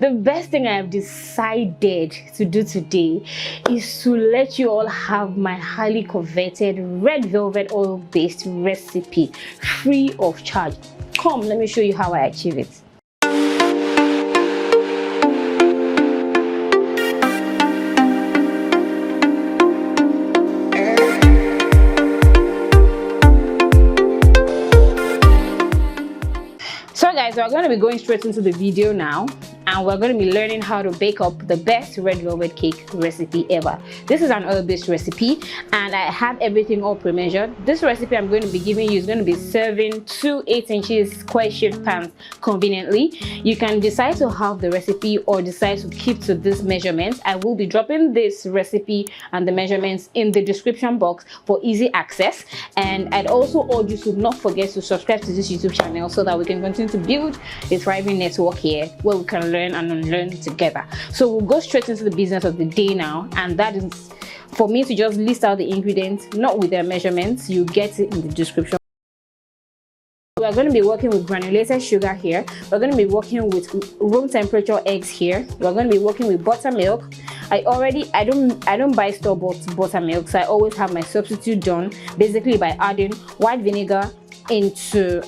The best thing I have decided to do today is to let you all have my highly coveted red velvet oil based recipe free of charge. Come, let me show you how I achieve it. So guys, we're going to be going straight into the video now, and we're going to be learning how to bake up the best red velvet cake recipe ever. This is an oil-based recipe, and I have everything all pre-measured. This recipe I'm going to be giving you is going to be serving 2 8-inch square-shaped pans conveniently. You can decide to have the recipe or decide to keep to this measurements. I will be dropping this recipe and the measurements in the description box for easy access, and I'd also urge you to not forget to subscribe to this YouTube channel so that we can continue to build a thriving network here where we can learn and unlearn together. So we'll go straight into the business of the day now, and that is for me to just list out the ingredients, not with their measurements. You get it in the description. We're going to be working with granulated sugar here. We're going to be working with room temperature eggs here. We're going to be working with buttermilk. I don't buy store-bought buttermilk, so I always have my substitute done basically by adding white vinegar into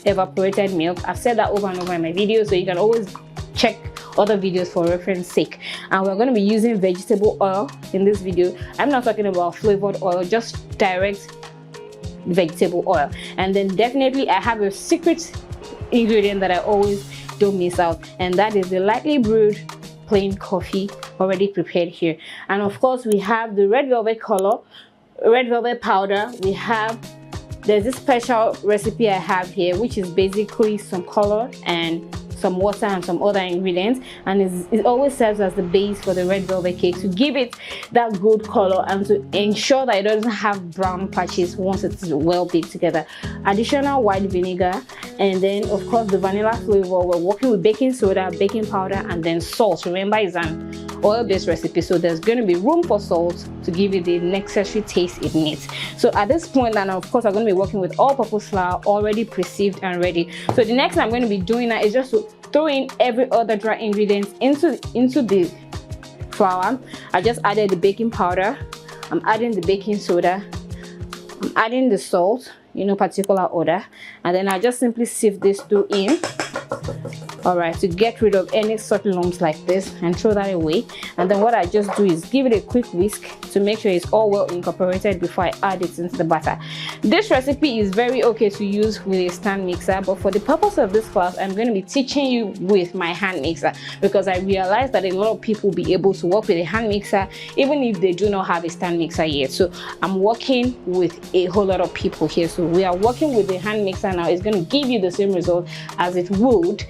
evaporated milk. I've said that over and over in my videos, so you can always check other videos for reference sake. And we're going to be using vegetable oil in this video. I'm not talking about flavored oil, just direct vegetable oil. And then definitely I have a secret ingredient that I always don't miss out, and that is the lightly brewed plain coffee already prepared here. And of course we have the red velvet color, red velvet powder. There's this special recipe I have here, which is basically some color and some water and some other ingredients, and it always serves as the base for the red velvet cake to give it that good color and to ensure that it doesn't have brown patches once it's well baked together. Additional white vinegar, and then of course the vanilla flavor. We're working with baking soda, baking powder, and then salt. Remember, it's an oil-based recipe, so there's going to be room for salt to give it the necessary taste it needs. So at this point, and of course I'm going to be working with all-purpose flour already pre-sieved and ready. So the next thing I'm going to be doing now is just to throw in every other dry ingredient into the flour. I just added the baking powder, I'm adding the baking soda, I'm adding the salt, particular order, and then I just simply sieve this through in. All right, to get rid of any sort of lumps like this and throw that away. And then what I just do is give it a quick whisk to make sure it's all well incorporated before I add it into the batter. This recipe is very okay to use with a stand mixer, but for the purpose of this class I'm going to be teaching you with my hand mixer, because I realized that a lot of people will be able to work with a hand mixer even if they do not have a stand mixer yet. So I'm working with a whole lot of people here, so we are working with the hand mixer now. It's going to give you the same result as it would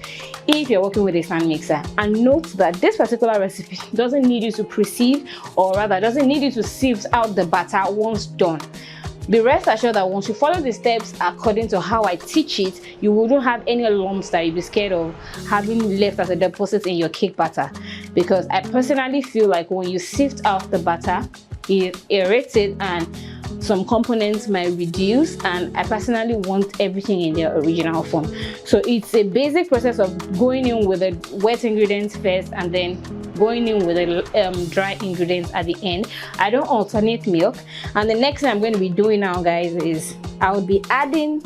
if you're working with a stand mixer. And note that this particular recipe doesn't need you to pre-sieve, or rather doesn't need you to sieve out the batter once done. Be rest assured that once you follow the steps according to how I teach it, you wouldn't have any lumps that you'd be scared of having left as a deposit in your cake batter. Because I personally feel like when you sift out the batter, it aerates it and some components might reduce, and I personally want everything in their original form. So it's a basic process of going in with the wet ingredients first and then going in with the dry ingredients at the end. I don't alternate milk. And the next thing I'm going to be doing now, guys, is I will be adding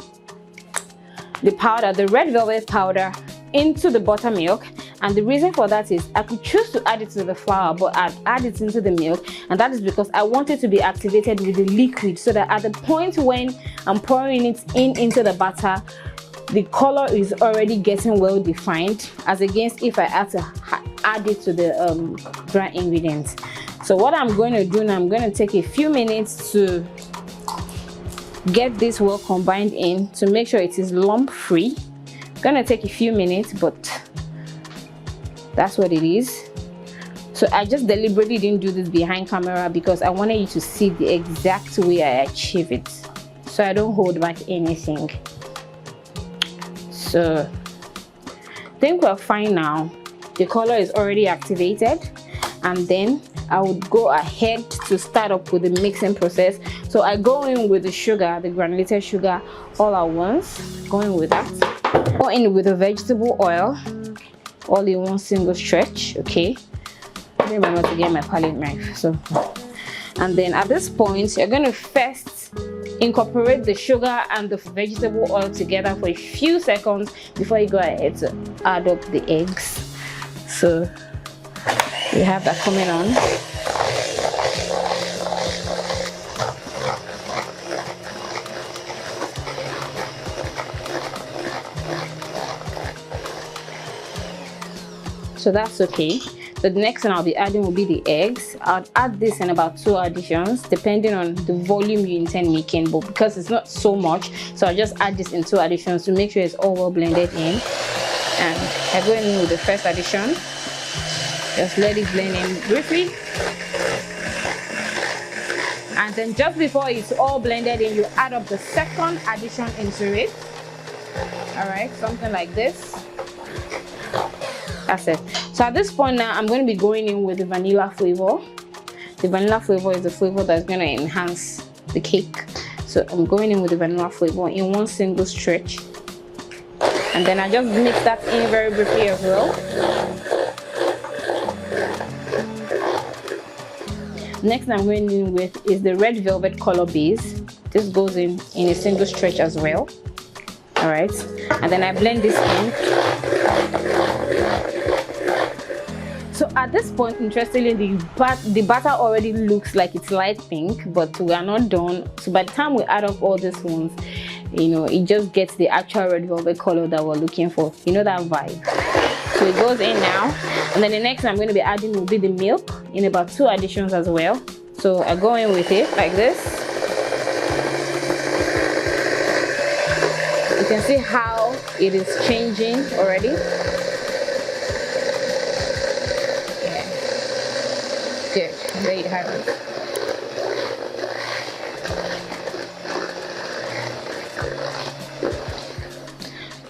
the powder, the red velvet powder, into the buttermilk. And the reason for that is I could choose to add it to the flour, but I'd add it into the milk, and that is because I want it to be activated with the liquid, so that at the point when I'm pouring it into the batter, the color is already getting well defined, as against if I had to add it to the dry ingredients. So what I'm going to do now, I'm going to take a few minutes to get this well combined in to make sure it is lump free. It's going to take a few minutes, but that's what it is. So I just deliberately didn't do this behind camera because I wanted you to see the exact way I achieve it, so I don't hold back anything. So I think we're fine now. The color is already activated, and then I would go ahead to start up with the mixing process. So I go in with the sugar, the granulated sugar, all at once, going with that. Go in with the vegetable oil, all in one single stretch. Okay, I remember to get my palette knife. So, and then at this point you're going to first incorporate the sugar and the vegetable oil together for a few seconds before you go ahead to add up the eggs. So we have that coming on. So that's okay. So the next thing I'll be adding will be the eggs. I'll add this in about 2 additions depending on the volume you intend making, but because it's not so much, so I'll just add this in 2 additions to make sure it's all well blended in. And I go in with the first addition. Just let it blend in briefly. And then just before it's all blended in, you add up the second addition into it. Alright, something like this. That's it. So at this point now, I'm going to be going in with the vanilla flavor. The vanilla flavor is the flavor that's going to enhance the cake. So I'm going in with the vanilla flavor in one single stretch. And then I just mix that in very briefly as well. Next thing I'm going in with is the red velvet color base. This goes in a single stretch as well. Alright. And then I blend this in. So at this point, interestingly, the batter already looks like it's light pink, but we are not done. So by the time we add up all these ones, you know, it just gets the actual red velvet color that we're looking for. You know, that vibe. So it goes in now. And then the next I'm going to be adding will be the milk in about 2 additions as well. So I go in with it like this. You can see how it is changing already. Good. There you have it.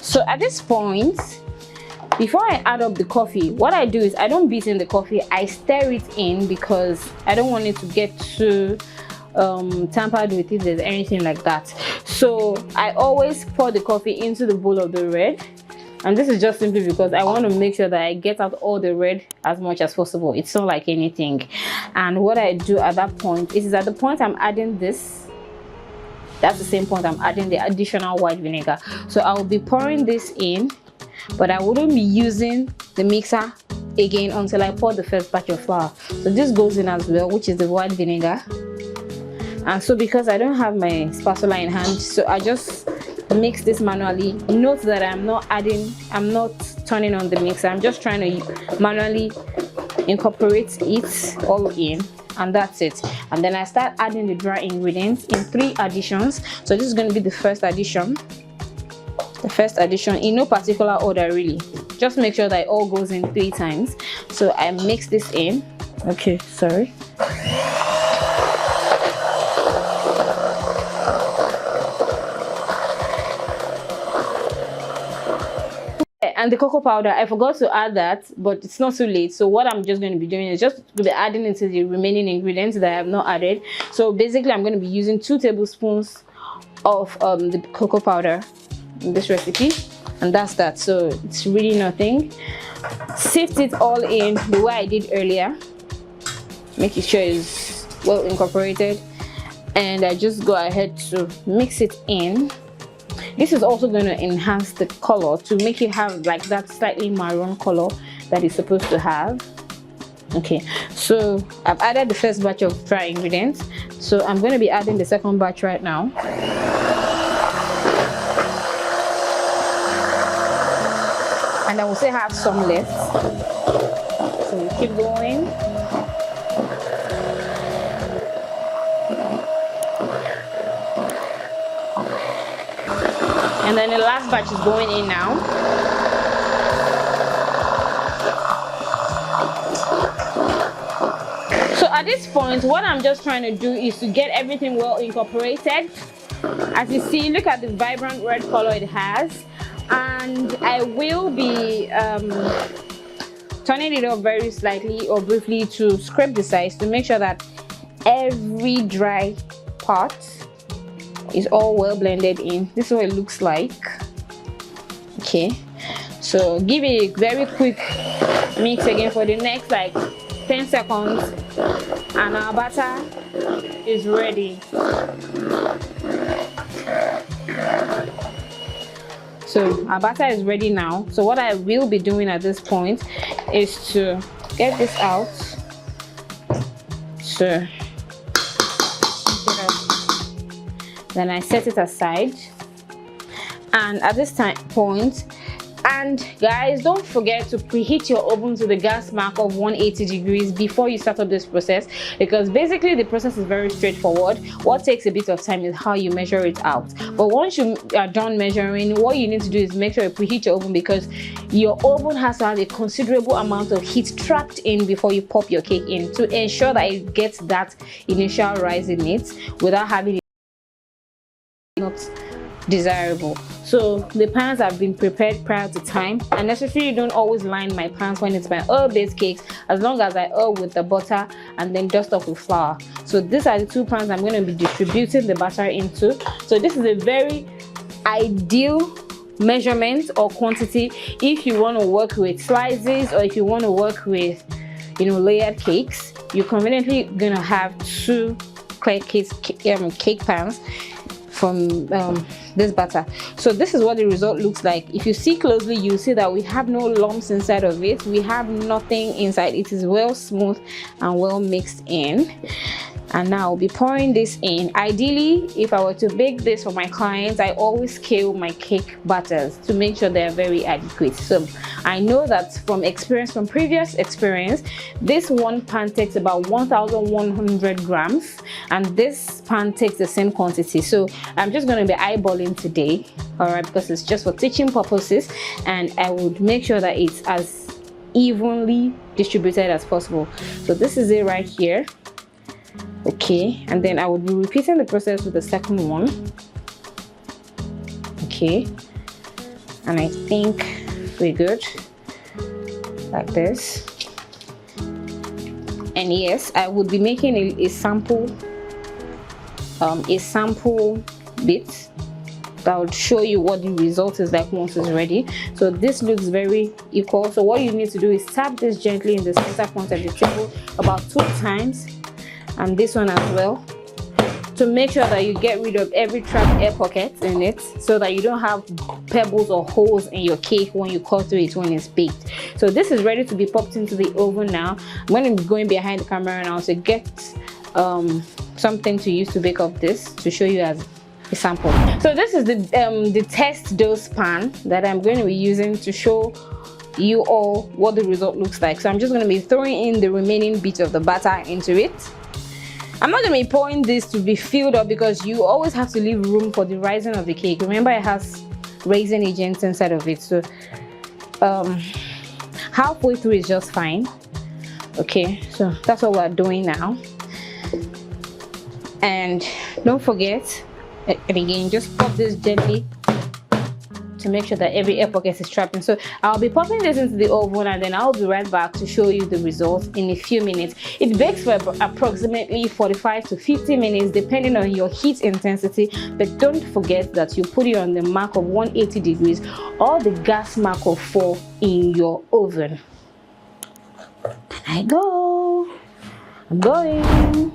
So at this point, before I add up the coffee, what I do is I don't beat in the coffee, I stir it in because I don't want it to get too tampered with if there's anything like that. So I always pour the coffee into the bowl of the red. And this is just simply because I want to make sure that I get out all the red as much as possible. It's not like anything. And what I do at that point is at the point I'm adding this, that's the same point I'm adding the additional white vinegar. So I will be pouring this in, but I wouldn't be using the mixer again until I pour the first batch of flour. So this goes in as well, which is the white vinegar. And so because I don't have my spatula in hand, so I just mix this manually. Note that I'm not turning on the mixer. I'm just trying to manually incorporate it all in, and that's it. And then I start adding the dry ingredients in 3 additions. So this is going to be the first addition. The first addition in no particular order really. Just make sure that it all goes in 3 times. So I mix this in. Okay, sorry. And the cocoa powder, I forgot to add that, but it's not too late. So what I'm just going to be doing is just going to be adding into the remaining ingredients that I have not added. So basically I'm going to be using 2 tablespoons of the cocoa powder in this recipe, and that's that. So it's really nothing. Sift it all in the way I did earlier, making sure it's well incorporated, and I just go ahead to mix it in. This is also going to enhance the color to make it have like that slightly maroon color that it's supposed to have. Okay, so I've added the first batch of dry ingredients, so I'm going to be adding the second batch right now. And I will still have some left, so we keep going. And then the last batch is going in now. So at this point, what I'm just trying to do is to get everything well incorporated. As you see, look at the vibrant red color it has. And I will be turning it up very slightly or briefly to scrape the sides to make sure that every dry part is all well blended in. This is what it looks like. Okay, So give it a very quick mix again for the next like 10 seconds, and our batter is ready. So our batter is ready now. So what I will be doing at this point is to get this out. So then I set it aside, and at this point, and guys, don't forget to preheat your oven to the gas mark of 180 degrees before you start up this process, because basically the process is very straightforward. What takes a bit of time is how you measure it out. But once you are done measuring, what you need to do is make sure you preheat your oven, because your oven has to have a considerable amount of heat trapped in before you pop your cake in, to ensure that it gets that initial rise in it without having it not desirable. So the pans have been prepared prior to time, and necessarily you don't always line my pans when it's my oil-based cakes, as long as I oil with the butter and then dust off with flour. So these are the two pans I'm going to be distributing the batter into. So this is a very ideal measurement or quantity if you want to work with slices, or if you want to work with, you know, layered cakes. You're conveniently going to have two cake pans from this batter. So this is what the result looks like. If you see closely, you see that we have no lumps inside of it. We have nothing inside. It is well smooth and well mixed in. And now I'll be pouring this in. Ideally, if I were to bake this for my clients, I always scale my cake batters to make sure they're very adequate. So I know that from experience, from previous experience, this one pan takes about 1,100 grams, and this pan takes the same quantity. So I'm just going to be eyeballing today, all right, because it's just for teaching purposes, and I would make sure that it's as evenly distributed as possible. So this is it right here. Okay, and then I would be repeating the process with the second one. Okay, and I think we're good like this. And yes, I would be making a sample bit that would show you what the result is like once it's ready. So this looks very equal. So what you need to do is tap this gently in the center point of the table about 2 times, and this one as well, to make sure that you get rid of every trapped air pocket in it, so that you don't have pebbles or holes in your cake when you cut through it when it's baked. So this is ready to be popped into the oven now. I'm going to be going behind the camera now to get something to use to bake up this, to show you as a sample. So this is the test dose pan that I'm going to be using to show you all what the result looks like. So I'm just going to be throwing in the remaining bit of the batter into it. I'm not going to be pouring this to be filled up, because you always have to leave room for the rising of the cake. Remember, it has raising agents inside of it, so halfway through is just fine. Okay, so that's what we're doing now. And don't forget, and again, just pop this gently to make sure that every air pocket is trapped in. So I'll be popping this into the oven, and then I'll be right back to show you the results in a few minutes. It bakes for approximately 45 to 50 minutes depending on your heat intensity, but don't forget that you put it on the mark of 180 degrees or the gas mark of 4 in your oven. I'm going.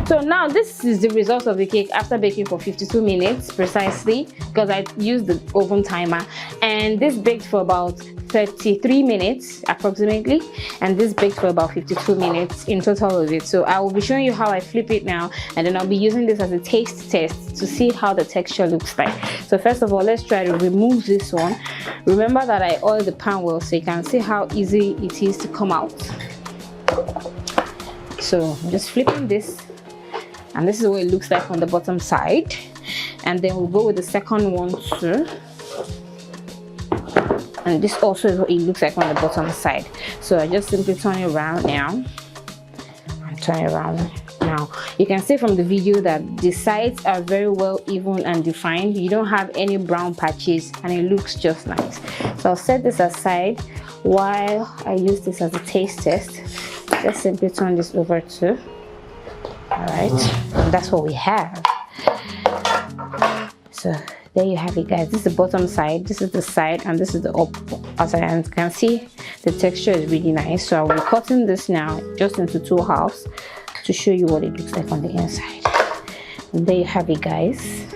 So now this is the result of the cake after baking for 52 minutes precisely, because I used the oven timer, and this baked for about 33 minutes approximately, and this baked for about 52 minutes in total of it. So I will be showing you how I flip it now, and then I'll be using this as a taste test to see how the texture looks like. So first of all, let's try to remove this one. Remember that I oiled the pan well, so you can see how easy it is to come out. So I'm just flipping this, and this is what it looks like on the bottom side. And then we'll go with the second one too, and this also is what it looks like on the bottom side. So I just simply turn it around now, and turn it around now. You can see from the video that the sides are very well even and defined. You don't have any brown patches, and it looks just nice. So I'll set this aside while I use this as a taste test. Just simply turn this over too. All right, and that's what we have. So There you have it, guys. This is the bottom side, this is the side, and this is the up. As I can see, the texture is really nice. So I'll be cutting this now just into 2 halves to show you what it looks like on the inside. And there you have it, guys.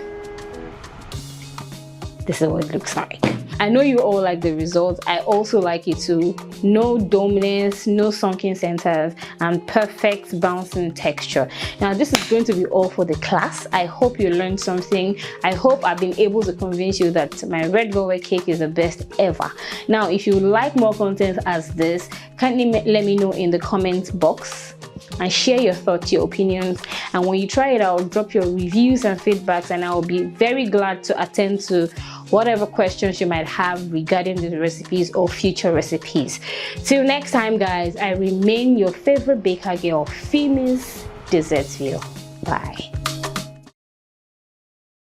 This is what it looks like. I know you all like the results. I also like it too. No dominance, no sunken centers, and perfect bouncing texture. Now this is going to be all for the class. I hope you learned something. I hope I've been able to convince you that my red velvet cake is the best ever. Now if you would like more content as this, kindly let me know in the comment box and share your thoughts, your opinions, and when you try it out, drop your reviews and feedbacks, and I will be very glad to attend to whatever questions you might have regarding the recipes or future recipes. Till next time, guys, I remain your favorite baker girl, Famous Dessertsville. Bye.